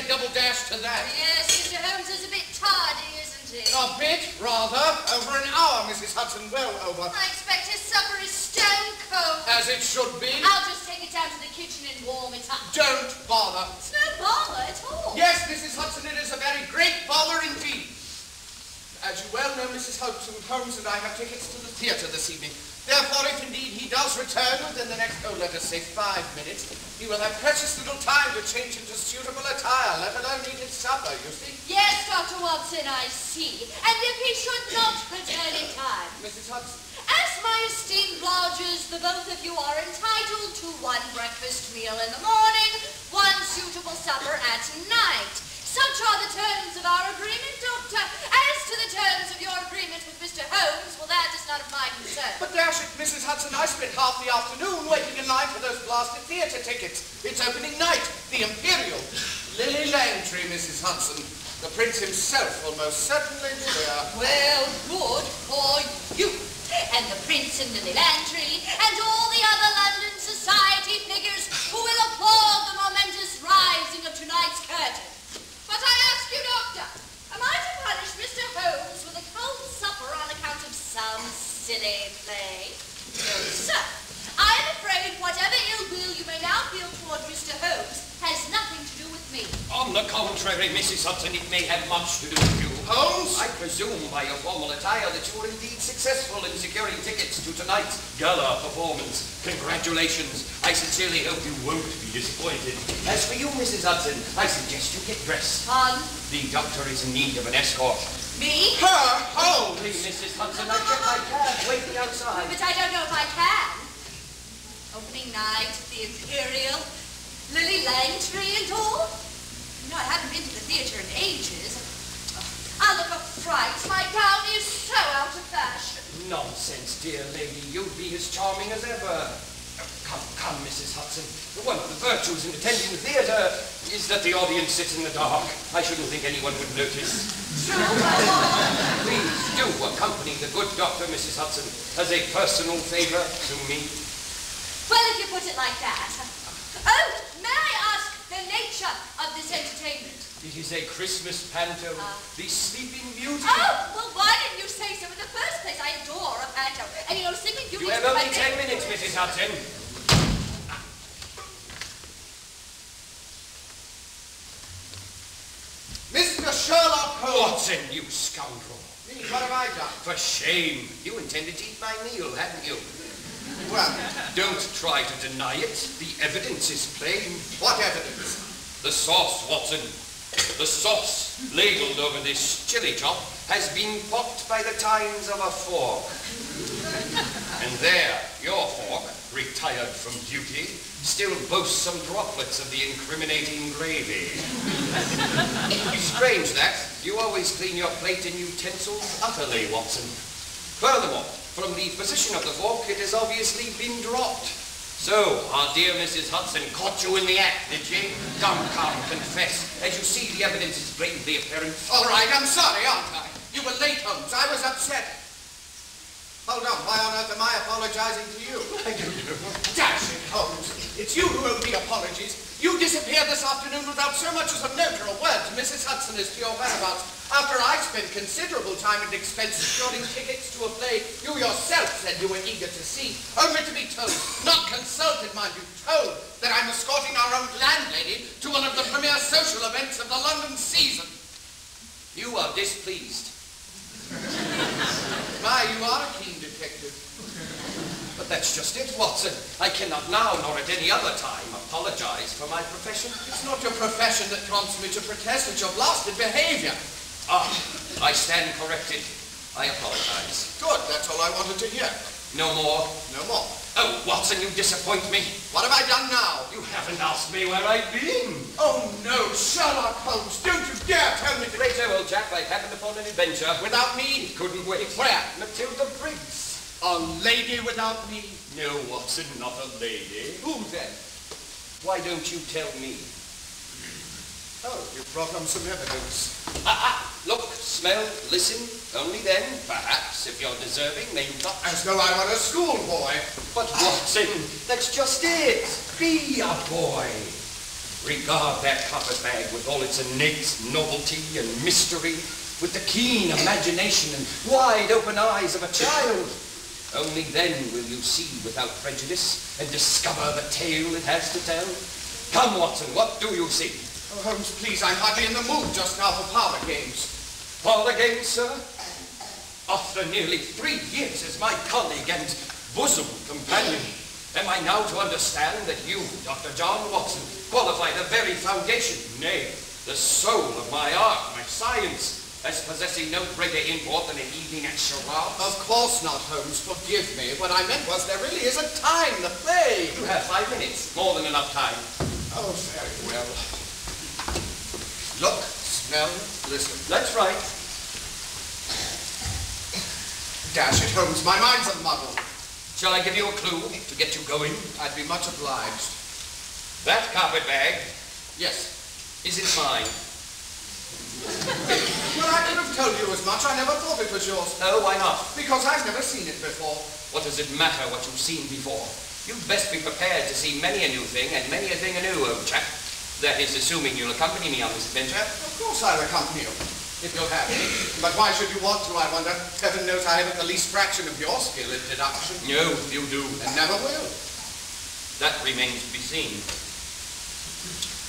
say double dash to that. Yes, Mr. Holmes is a bit tardy, isn't he? A bit, rather. Over an hour, Mrs. Hudson, well over. I expect his supper is stone cold. As it should be. I'll just take it down to the kitchen and warm it up. Don't bother. It's no bother at all. Yes, Mrs. Hudson, it is a very great bother indeed. As you well know, Mrs. Holmes and I have tickets to the theatre this evening. Therefore, if indeed he does return within the next, let us say 5 minutes, he will have precious little time to change into suitable attire, let alone eat his supper, you see. Yes, Dr. Watson, I see. And if he should not return in time? Mrs. Hudson. As my esteemed lodgers, the both of you are entitled to one breakfast meal in the morning, one suitable supper at night. Such are the terms of our agreement, Doctor. As to the terms of your agreement with Mr. Holmes, well, that is none of my concern. But dash it, Mrs. Hudson, I spent half the afternoon waiting in line for those blasted theatre tickets. It's opening night, the Imperial. Lilly Langtry, Mrs. Hudson. The Prince himself will most certainly be there. Well, good for you. And the Prince and Lilly Langtry, and all the other London society figures who will applaud the momentous rising of tonight's curtain. But I ask you, Doctor, am I to punish Mr. Holmes with a cold supper on account of some silly play? No, sir. I am afraid whatever ill will you may now feel toward Mr. Holmes has nothing to do with me. On the contrary, Mrs. Hudson, it may have much to do with you. Holmes? I presume by your formal attire that you were indeed successful in securing tickets to tonight's gala performance. Congratulations. I sincerely hope you won't be disappointed. As for you, Mrs. Hudson, I suggest you get dressed. The doctor is in need of an escort. Me? Her? Holmes! Please, Mrs. Hudson, I've kept my cab waiting outside. But I don't know if I can. Opening night, the Imperial, Lilly Langtry and all. You know, I haven't been to the theatre in ages. I'll look a fright. My gown is so out of fashion. Nonsense, dear lady. You'd be as charming as ever. Come, Mrs. Hudson. One of the virtues in attending the theatre is that the audience sits in the dark. I shouldn't think anyone would notice. Please do accompany the good doctor, Mrs. Hudson, as a personal favor to me. Well, if you put it like that. Oh, may I ask the nature of this entertainment? It is a Christmas panto, The Sleeping Beauty. Oh, well, why didn't you say so in the first place? I adore a panto. And you know, Sleeping Beauty... You have only 10 minutes, Mrs. Hudson. Mr. Sherlock Holmes! Watson, you scoundrel. What have I done? For shame. You intended to eat my meal, hadn't you? Well, don't try to deny it. The evidence is plain. What evidence? The sauce, Watson. The sauce ladled over this chili chop has been popped by the tines of a fork. And there, your fork, retired from duty, still boasts some droplets of the incriminating gravy. Strange that. You always clean your plate and utensils utterly, Watson. Furthermore, from the position of the fork, it has obviously been dropped. So, our dear Mrs. Hudson caught you in the act, did she? Come, confess. As you see, the evidence is blatantly apparent. All right, I'm sorry, aren't I? You were late, Holmes. I was upset. Hold on, why on earth am I apologizing to you? I don't know. Dash it, Holmes. It's you who owe me apologies. You disappeared this afternoon without so much as a note or a word to Mrs. Hudson as to your whereabouts, after I spent considerable time and expense securing tickets to a play you yourself said you were eager to see, only to be told, not consulted, mind you, told, that I'm escorting our own landlady to one of the premier social events of the London season. You are displeased. My, you are a keen detective. But that's just it, Watson. I cannot now, nor at any other time, apologize for my profession. It's not your profession that prompts me to protest at your blasted behavior. I stand corrected. I apologize. Good, that's all I wanted to hear. No more? No more. Oh, Watson, you disappoint me. What have I done now? You haven't asked me where I've been. Oh, no, Sherlock Holmes, don't you dare tell me to... Later, old chap, I've happened upon an adventure. Without me? Couldn't wait. Where? Matilda Briggs. A lady without me? No, Watson, not a lady. Who then? Why don't you tell me? Oh, you brought on some evidence. Look, smell, listen. Only then, perhaps, if you're deserving, may you touch. As though I were a schoolboy. But Watson, that's just it. Be a boy. Regard that carpetbag with all its innate novelty and mystery, with the keen imagination and wide-open eyes of a child. Only then will you see without prejudice and discover the tale it has to tell. Come, Watson, what do you see? Oh, Holmes, please, I'm hardly in the mood just now for parlor games. Parlor games, sir? After nearly 3 years as my colleague and bosom companion, am I now to understand that you, Dr. John Watson, qualify the very foundation, nay, the soul of my art, my science, as possessing no greater import than an evening at Sherlock? Of course not, Holmes. Forgive me. What I meant was there really isn't time to play. You have 5 minutes. More than enough time. Oh, very well. Look, smell, listen. That's right. Dash it, Holmes. My mind's a muddle. Shall I give you a clue to get you going? I'd be much obliged. That carpetbag, Yes. is it mine? Well, I could have told you as much. I never thought it was yours. Oh, why not? Because I've never seen it before. What does it matter what you've seen before? You'd best be prepared to see many a new thing and many a thing anew, old chap. That is, assuming you'll accompany me on this adventure. Of course I'll accompany you, if you'll have me. But why should you want to, I wonder? Heaven knows I haven't the least fraction of your skill at deduction. No, you do. And never will. That remains to be seen.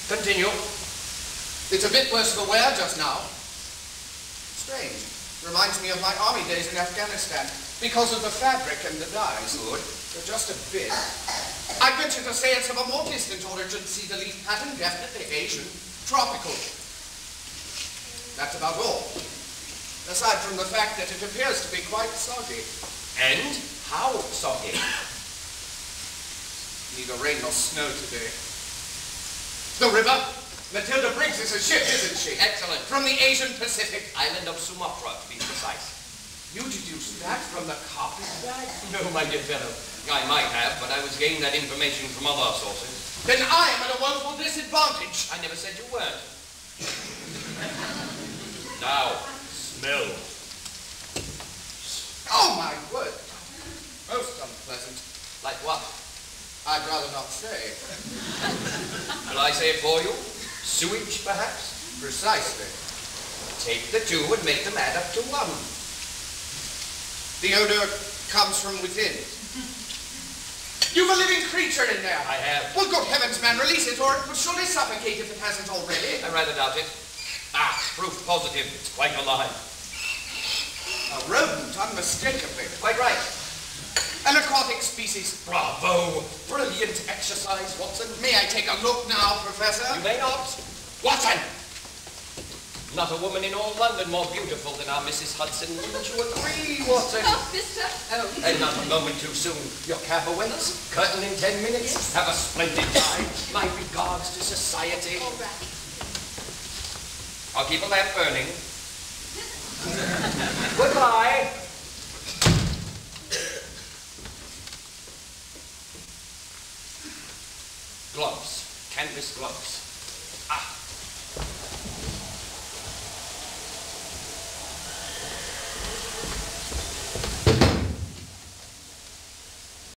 Continue. It's a bit worse for wear just now. Strange. Reminds me of my army days in Afghanistan. Because of the fabric and the dyes. Good. They're just a bit. I venture to say it's of a more distant origin. See the leaf pattern? Definitely Asian. Tropical. That's about all. Aside from the fact that it appears to be quite soggy. And how soggy? Neither rain nor snow today. The river? Matilda Briggs is a ship, isn't she? Excellent. From the Asian Pacific. Island of Sumatra, to be precise. You deduced that from the carpetbag? No, my dear fellow. I might have, but I was getting that information from other sources. Then I am at a woeful disadvantage. I never said you weren't. Now, smell. Oh, my word. Most unpleasant. Like what? I'd rather not say. Shall I say it for you? Sewage, perhaps? Precisely. Take the two and make them add up to one. The odor comes from within. You've a living creature in there. I have. Well, good heavens, man, release it, or it would surely suffocate if it hasn't already. I rather doubt it. Ah, proof positive. It's quite alive. A rodent, unmistakably. Quite right. An aquatic species. Bravo! Brilliant exercise, Watson. May I take a look now, Professor? You may not. Watson! Not a woman in all London more beautiful than our Mrs. Hudson. Wouldn't you agree, Watson? Oh, Mr. Holmes. And not a moment too soon. Your cab awaits. Curtain in 10 minutes. Yes. Have a splendid time. My regards to society. All right. I'll keep a lamp burning. Goodbye. Gloves. Canvas gloves. Ah,